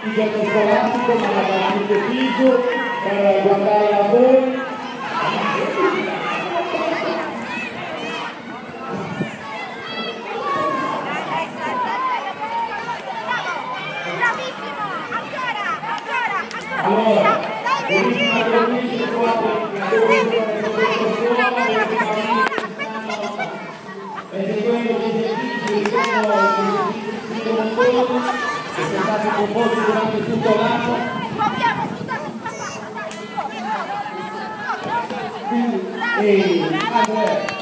il gioco scolastico, ma la partita figo per guardare a voi. Bravissimo, ancora. Allora, dai Virgilio, una bella cattura. eseguendo gli esercizi che sono stati composti durante tutto l'anno. Scusate, Quindi,